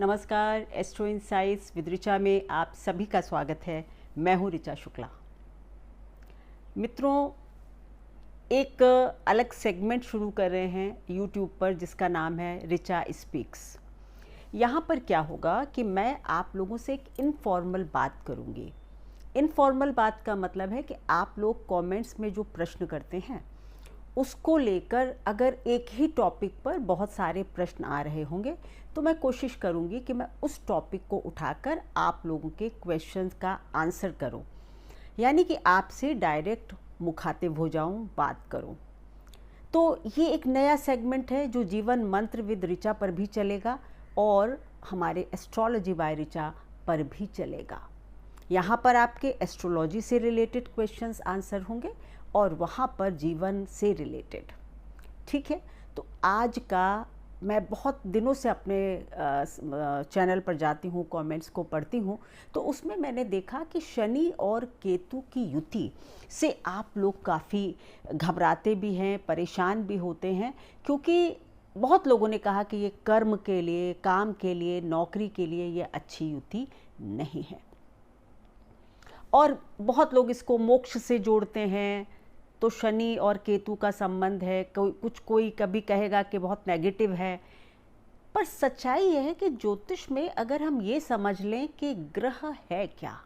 नमस्कार, astro insights with Richa में आप सभी का स्वागत है। मैं हूँ ऋचा शुक्ला। मित्रों, एक अलग सेगमेंट शुरू कर रहे हैं यूट्यूब पर जिसका नाम है ऋचा स्पीक्स। यहाँ पर क्या होगा कि मैं आप लोगों से एक इनफॉर्मल बात करूँगी। इनफॉर्मल बात का मतलब है कि आप लोग कमेंट्स में जो प्रश्न करते हैं उसको लेकर अगर एक ही टॉपिक पर बहुत सारे प्रश्न आ रहे होंगे तो मैं कोशिश करूंगी कि मैं उस टॉपिक को उठाकर आप लोगों के क्वेश्चंस का आंसर करूं, यानी कि आपसे डायरेक्ट मुखातिब हो जाऊं, बात करूं। तो ये एक नया सेगमेंट है जो जीवन मंत्र विद ऋचा पर भी चलेगा और हमारे एस्ट्रोलॉजी बाय ऋचा पर भी चलेगा। यहाँ पर आपके एस्ट्रोलॉजी से रिलेटेड क्वेश्चंस आंसर होंगे और वहाँ पर जीवन से रिलेटेड। ठीक है, तो आज का मैं बहुत दिनों से अपने चैनल पर जाती हूँ, कमेंट्स को पढ़ती हूँ, तो उसमें मैंने देखा कि शनि और केतु की युति से आप लोग काफ़ी घबराते भी हैं, परेशान भी होते हैं, क्योंकि बहुत लोगों ने कहा कि ये कर्म के लिए, काम के लिए, नौकरी के लिए ये अच्छी युति नहीं है। और बहुत लोग इसको मोक्ष से जोड़ते हैं, तो शनि और केतु का संबंध है। कोई कभी कहेगा कि बहुत नेगेटिव है, पर सच्चाई यह है कि ज्योतिष में अगर हम ये समझ लें कि ग्रह है क्या,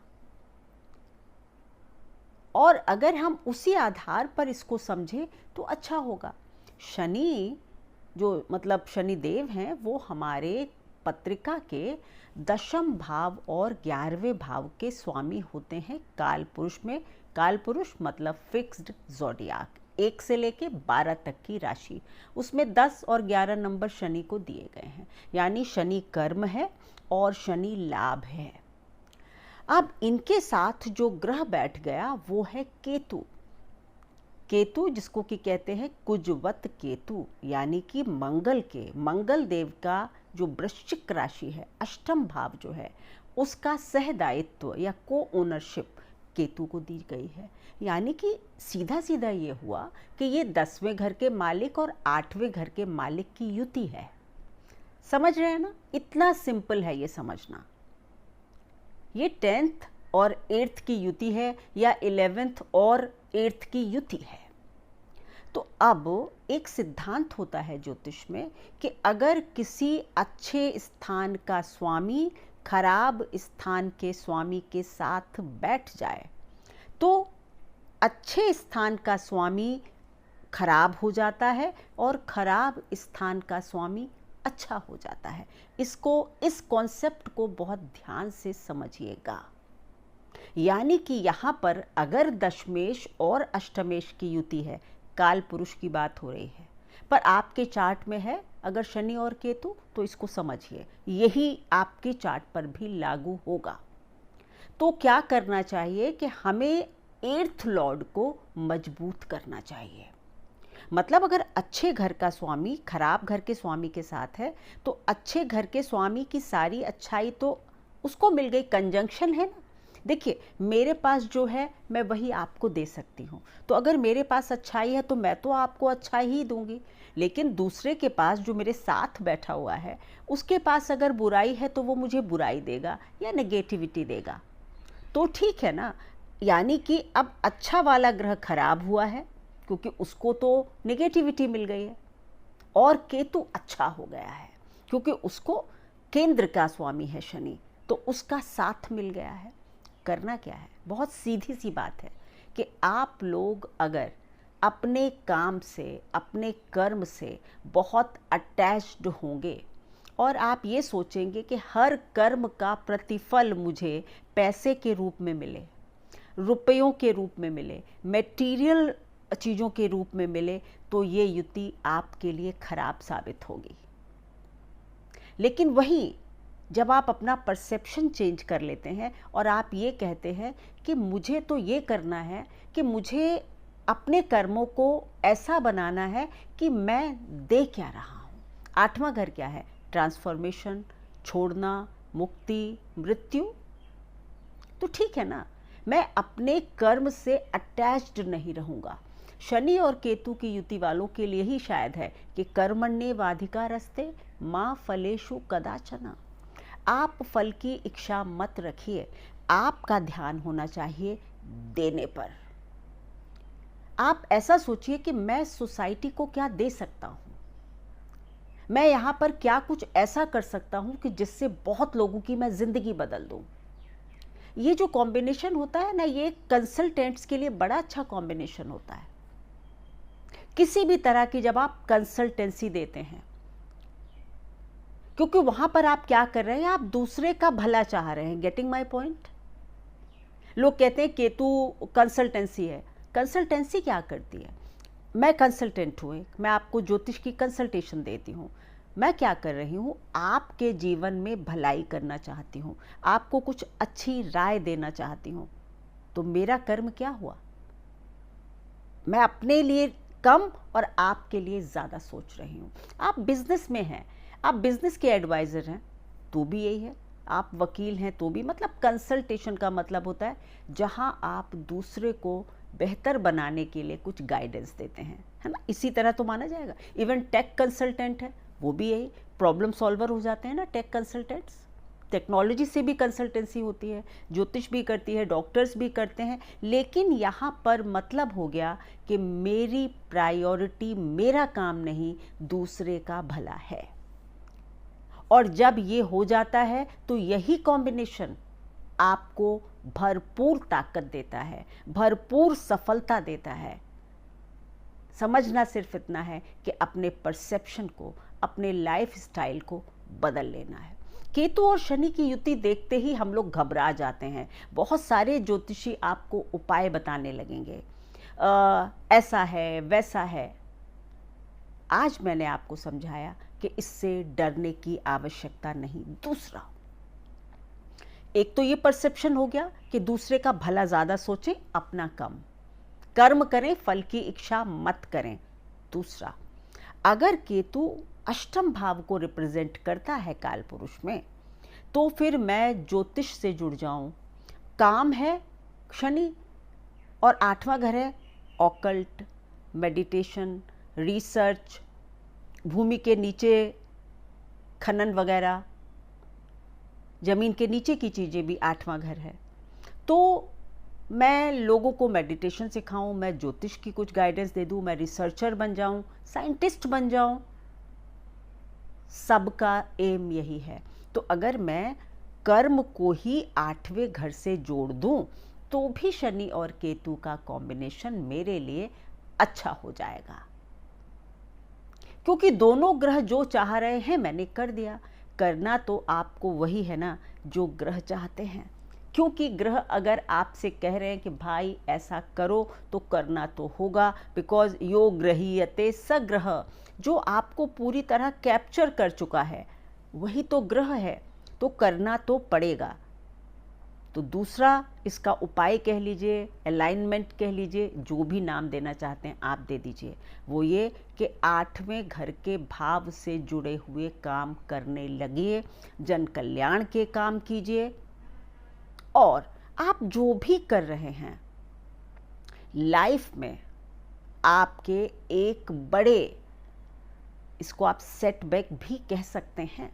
और अगर हम उसी आधार पर इसको समझें तो अच्छा होगा। शनि जो मतलब शनि देव हैं, वो हमारे पत्रिका के 10वें भाव और 11वें भाव के स्वामी होते हैं काल पुरुष में। काल पुरुष मतलब फिक्स्ड ज़ोडियाक, 1 से लेके 12 तक की राशि, उसमें 10 और 11 नंबर शनि को दिए गए हैं, यानी शनि कर्म है और शनि लाभ है। अब इनके साथ जो ग्रह बैठ गया वो है केतु। केतु जिसको कि कहते हैं कुजवत केतु, यानी कि मंगल देव का जो वृश्चिक राशि है, 8वां भाव जो है, उसका सहदायित्व या को ओनरशिप केतु को दी गई है। यानी कि सीधा सीधा ये हुआ कि ये 10वें घर के मालिक और 8वें घर के मालिक की युति है। समझ रहे हैं ना? इतना सिंपल है ये समझना। ये 10th और 8th की युति है या 11th और 8th की युति है। तो अब एक सिद्धांत होता है ज्योतिष में कि अगर किसी अच्छे स्थान का स्वामी खराब स्थान के स्वामी के साथ बैठ जाए तो अच्छे स्थान का स्वामी खराब हो जाता है और खराब स्थान का स्वामी अच्छा हो जाता है। इस कॉन्सेप्ट को बहुत ध्यान से समझिएगा। यानी कि यहाँ पर अगर दशमेश और अष्टमेश की युति है, काल पुरुष की बात हो रही है, पर आपके चार्ट में है अगर शनि और केतु, तो इसको समझिए यही आपके चार्ट पर भी लागू होगा। तो क्या करना चाहिए कि हमें 8th लॉर्ड को मजबूत करना चाहिए। मतलब अगर अच्छे घर का स्वामी खराब घर के स्वामी के साथ है तो अच्छे घर के स्वामी की सारी अच्छाई तो उसको मिल गई, कंजंक्शन है ना। देखिए, मेरे पास जो है मैं वही आपको दे सकती हूँ, तो अगर मेरे पास अच्छाई है तो मैं तो आपको अच्छाई ही दूंगी, लेकिन दूसरे के पास जो मेरे साथ बैठा हुआ है उसके पास अगर बुराई है तो वो मुझे बुराई देगा या नेगेटिविटी देगा। तो ठीक है ना, यानी कि अब अच्छा वाला ग्रह खराब हुआ है क्योंकि उसको तो नेगेटिविटी मिल गई है, और केतु अच्छा हो गया है क्योंकि उसको केंद्र का स्वामी है शनि, तो उसका साथ मिल गया है। करना क्या है? बहुत सीधी सी बात है कि आप लोग अगर अपने काम से, अपने कर्म से बहुत अटैच्ड होंगे और आप ये सोचेंगे कि हर कर्म का प्रतिफल मुझे पैसे के रूप में मिले, रुपयों के रूप में मिले, मटेरियल चीज़ों के रूप में मिले, तो ये युति आपके लिए खराब साबित होगी। लेकिन वहीं जब आप अपना परसेप्शन चेंज कर लेते हैं और आप ये कहते हैं कि मुझे तो ये करना है कि मुझे अपने कर्मों को ऐसा बनाना है कि मैं दे क्या रहा हूँ। 8वां घर क्या है? ट्रांसफॉर्मेशन, छोड़ना, मुक्ति, मृत्यु। तो ठीक है ना, मैं अपने कर्म से अटैच्ड नहीं रहूँगा। शनि और केतु की युति वालों के लिए ही शायद है कि कर्मण्येवाधिकारस्ते माँ फलेषु कदाचन। आप फल की इच्छा मत रखिए, आपका ध्यान होना चाहिए देने पर। आप ऐसा सोचिए कि मैं सोसाइटी को क्या दे सकता हूँ, मैं यहाँ पर क्या कुछ ऐसा कर सकता हूँ कि जिससे बहुत लोगों की मैं ज़िंदगी बदल दूँ। ये जो कॉम्बिनेशन होता है ना, ये कंसल्टेंट्स के लिए बड़ा अच्छा कॉम्बिनेशन होता है। किसी भी तरह की जब आप कंसल्टेंसी देते हैं, क्योंकि वहां पर आप क्या कर रहे हैं, आप दूसरे का भला चाह रहे हैं। Getting my point? लोग कहते हैं केतु कंसल्टेंसी है। कंसल्टेंसी क्या करती है? मैं कंसल्टेंट हूँ, मैं आपको ज्योतिष की कंसल्टेशन देती हूँ। मैं क्या कर रही हूँ, आपके जीवन में भलाई करना चाहती हूँ, आपको कुछ अच्छी राय देना चाहती हूँ। तो मेरा कर्म क्या हुआ? मैं अपने लिए कम और आपके लिए ज़्यादा सोच रही हूँ। आप बिजनेस में हैं, आप बिजनेस के एडवाइज़र हैं तो भी यही है, आप वकील हैं तो भी, मतलब कंसल्टेशन का मतलब होता है जहाँ आप दूसरे को बेहतर बनाने के लिए कुछ गाइडेंस देते हैं, है ना। इसी तरह तो माना जाएगा। इवन टेक कंसल्टेंट है वो भी यही प्रॉब्लम सॉल्वर हो जाते हैं ना टेक कंसल्टेंट्स। टेक्नोलॉजी से भी कंसल्टेंसी होती है, ज्योतिष भी करती है, डॉक्टर्स भी करते हैं। लेकिन यहाँ पर मतलब हो गया कि मेरी प्रायोरिटी मेरा काम नहीं, दूसरे का भला है। और जब ये हो जाता है तो यही कॉम्बिनेशन आपको भरपूर ताकत देता है, भरपूर सफलता देता है। समझना सिर्फ इतना है कि अपने परसेप्शन को, अपने लाइफ स्टाइल को बदल लेना है। केतु और शनि की युति देखते ही हम लोग घबरा जाते हैं। बहुत सारे ज्योतिषी आपको उपाय बताने लगेंगे, ऐसा है वैसा है। आज मैंने आपको समझाया कि इससे डरने की आवश्यकता नहीं। दूसरा, एक तो ये परसेप्शन हो गया कि दूसरे का भला ज़्यादा सोचें, अपना कम। कर्म करें, फल की इच्छा मत करें। दूसरा, अगर केतु अष्टम भाव को रिप्रेजेंट करता है काल पुरुष में, तो फिर मैं ज्योतिष से जुड़ जाऊं। काम है शनि और 8वां घर है ऑकल्ट, मेडिटेशन, रिसर्च, भूमि के नीचे खनन वगैरह, जमीन के नीचे की चीज़ें भी 8वां घर है। तो मैं लोगों को मेडिटेशन सिखाऊं, मैं ज्योतिष की कुछ गाइडेंस दे दूं, मैं रिसर्चर बन जाऊं, साइंटिस्ट बन जाऊं, सबका एम यही है। तो अगर मैं कर्म को ही 8वें घर से जोड़ दूं तो भी शनि और केतु का कॉम्बिनेशन मेरे लिए अच्छा हो जाएगा, क्योंकि दोनों ग्रह जो चाह रहे हैं मैंने कर दिया। करना तो आपको वही है ना जो ग्रह चाहते हैं, क्योंकि ग्रह अगर आपसे कह रहे हैं कि भाई ऐसा करो तो करना तो होगा। बिकॉज यो ग्रहीयते सग्रह, जो आपको पूरी तरह कैप्चर कर चुका है वही तो ग्रह है, तो करना तो पड़ेगा। तो दूसरा इसका उपाय कह लीजिए, अलाइनमेंट कह लीजिए, जो भी नाम देना चाहते हैं आप दे दीजिए, वो ये कि 8वें घर के भाव से जुड़े हुए काम करने लगिए, जन कल्याण के काम कीजिए। और आप जो भी कर रहे हैं लाइफ में, आपके एक बड़े, इसको आप सेटबैक भी कह सकते हैं,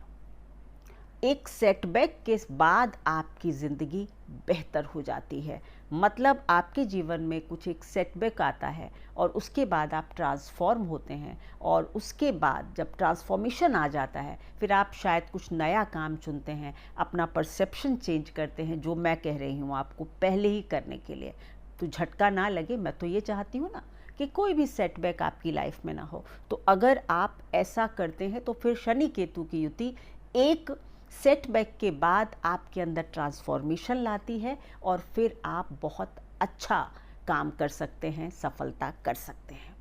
एक सेटबैक के बाद आपकी ज़िंदगी बेहतर हो जाती है। मतलब आपके जीवन में कुछ एक सेटबैक आता है और उसके बाद आप ट्रांसफॉर्म होते हैं, और उसके बाद जब ट्रांसफॉर्मेशन आ जाता है फिर आप शायद कुछ नया काम चुनते हैं, अपना परसेप्शन चेंज करते हैं, जो मैं कह रही हूँ आपको पहले ही करने के लिए। तो झटका ना लगे, मैं तो ये चाहती हूँ ना कि कोई भी सेटबैक आपकी लाइफ में ना हो। तो अगर आप ऐसा करते हैं तो फिर शनि केतु की युति एक सेटबैक के बाद आपके अंदर ट्रांसफॉर्मेशन लाती है, और फिर आप बहुत अच्छा काम कर सकते हैं, सफलता कर सकते हैं।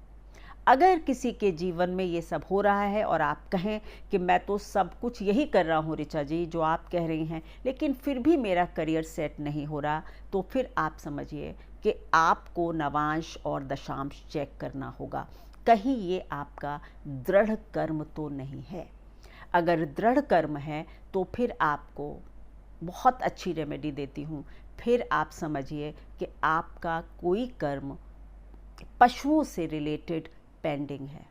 अगर किसी के जीवन में ये सब हो रहा है और आप कहें कि मैं तो सब कुछ यही कर रहा हूँ ऋचा जी जो आप कह रही हैं, लेकिन फिर भी मेरा करियर सेट नहीं हो रहा, तो फिर आप समझिए कि आपको नवांश और दशांश चेक करना होगा। कहीं ये आपका दृढ़ कर्म तो नहीं है। अगर दृढ़ कर्म है तो फिर आपको बहुत अच्छी रेमेडी देती हूँ। फिर आप समझिए कि आपका कोई कर्म पशुओं से रिलेटेड पेंडिंग है,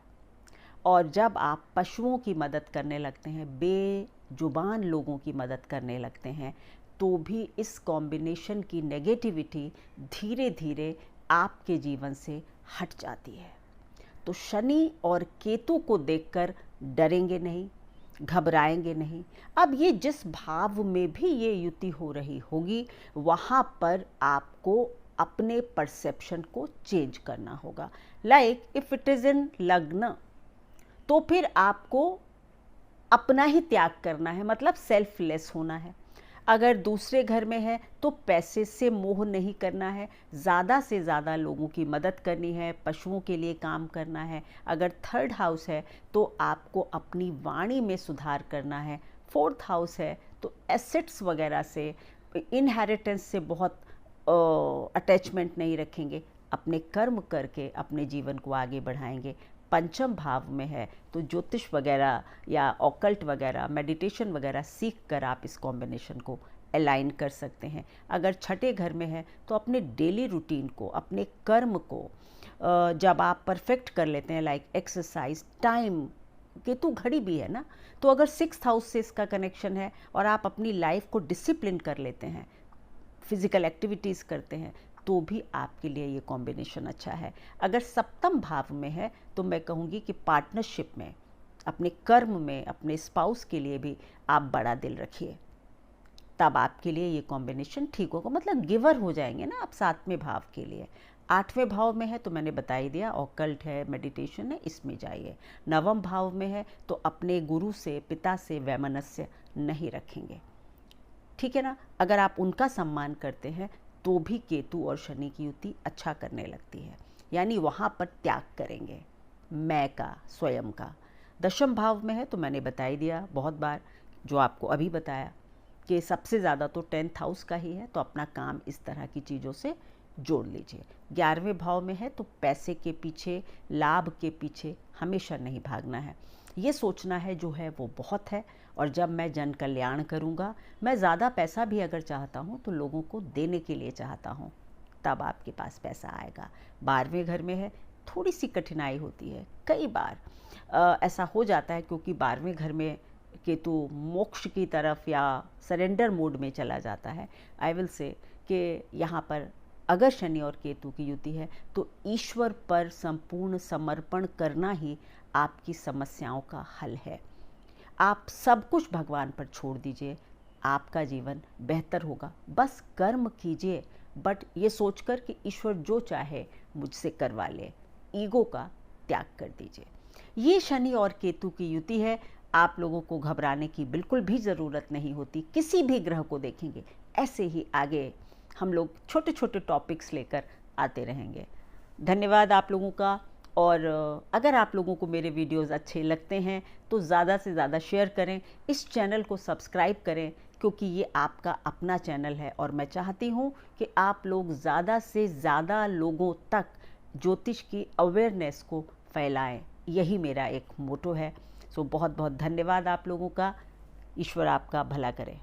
और जब आप पशुओं की मदद करने लगते हैं, जुबान लोगों की मदद करने लगते हैं, तो भी इस कॉम्बिनेशन की नेगेटिविटी धीरे धीरे आपके जीवन से हट जाती है। तो शनि और केतु को देखकर डरेंगे नहीं, घबराएंगे नहीं। अब ये जिस भाव में भी ये युति हो रही होगी, वहाँ पर आपको अपने परसेप्शन को चेंज करना होगा। Like if it is in लग्न, तो फिर आपको अपना ही त्याग करना है, मतलब सेल्फलेस होना है। अगर दूसरे घर में है तो पैसे से मोह नहीं करना है, ज़्यादा से ज़्यादा लोगों की मदद करनी है, पशुओं के लिए काम करना है। अगर थर्ड हाउस है तो आपको अपनी वाणी में सुधार करना है। फोर्थ हाउस है तो एसेट्स वगैरह से, इनहेरिटेंस से बहुत अटैचमेंट नहीं रखेंगे, अपने कर्म करके अपने जीवन को आगे बढ़ाएंगे। पंचम भाव में है तो ज्योतिष वगैरह या ऑकल्ट वगैरह, मेडिटेशन वगैरह सीख कर आप इस कॉम्बिनेशन को अलाइन कर सकते हैं। अगर छठे घर में है तो अपने डेली रूटीन को, अपने कर्म को जब आप परफेक्ट कर लेते हैं, लाइक एक्सरसाइज, टाइम, केतु घड़ी भी है ना, तो अगर सिक्स्थ हाउस से इसका कनेक्शन है और आप अपनी लाइफ को डिसिप्लिन कर लेते हैं, फिजिकल एक्टिविटीज़ करते हैं, तो भी आपके लिए ये कॉम्बिनेशन अच्छा है। अगर सप्तम भाव में है तो मैं कहूँगी कि पार्टनरशिप में, अपने कर्म में, अपने स्पाउस के लिए भी आप बड़ा दिल रखिए, तब आपके लिए ये कॉम्बिनेशन ठीक होगा। मतलब गिवर हो जाएंगे ना आप सातवें भाव के लिए। आठवें भाव में है तो मैंने बता ही दिया, ऑकल्ट है, मेडिटेशन है, इसमें जाइए। नवम भाव में है तो अपने गुरु से, पिता से वैमनस्य नहीं रखेंगे, ठीक है ना। अगर आप उनका सम्मान करते हैं तो भी केतु और शनि की युति अच्छा करने लगती है, यानी वहाँ पर त्याग करेंगे मैं का, स्वयं का। दशम भाव में है तो मैंने बता ही दिया बहुत बार, जो आपको अभी बताया कि सबसे ज़्यादा तो 10th हाउस का ही है, तो अपना काम इस तरह की चीज़ों से जोड़ लीजिए। 11वें भाव में है तो पैसे के पीछे, लाभ के पीछे हमेशा नहीं भागना है। ये सोचना है जो है वो बहुत है, और जब मैं जन कल्याण करूँगा, मैं ज़्यादा पैसा भी अगर चाहता हूँ तो लोगों को देने के लिए चाहता हूँ, तब आपके पास पैसा आएगा। 12वें घर में है, थोड़ी सी कठिनाई होती है, कई बार ऐसा हो जाता है, क्योंकि 12वें घर में केतु मोक्ष की तरफ या सरेंडर मोड में चला जाता है। आई विल से कि यहाँ पर अगर शनि और केतु की युति है तो ईश्वर पर संपूर्ण समर्पण करना ही आपकी समस्याओं का हल है। आप सब कुछ भगवान पर छोड़ दीजिए, आपका जीवन बेहतर होगा। बस कर्म कीजिए, बट ये सोचकर कि ईश्वर जो चाहे मुझसे करवा ले, ईगो का त्याग कर दीजिए। ये शनि और केतु की युति है। आप लोगों को घबराने की बिल्कुल भी ज़रूरत नहीं होती। किसी भी ग्रह को देखेंगे, ऐसे ही आगे हम लोग छोटे छोटे टॉपिक्स लेकर आते रहेंगे। धन्यवाद आप लोगों का। और अगर आप लोगों को मेरे वीडियोस अच्छे लगते हैं तो ज़्यादा से ज़्यादा शेयर करें, इस चैनल को सब्सक्राइब करें, क्योंकि ये आपका अपना चैनल है और मैं चाहती हूँ कि आप लोग ज़्यादा से ज़्यादा लोगों तक ज्योतिष की अवेयरनेस को फैलाएं। यही मेरा एक मोटो है। सो बहुत बहुत धन्यवाद आप लोगों का। ईश्वर आपका भला करे।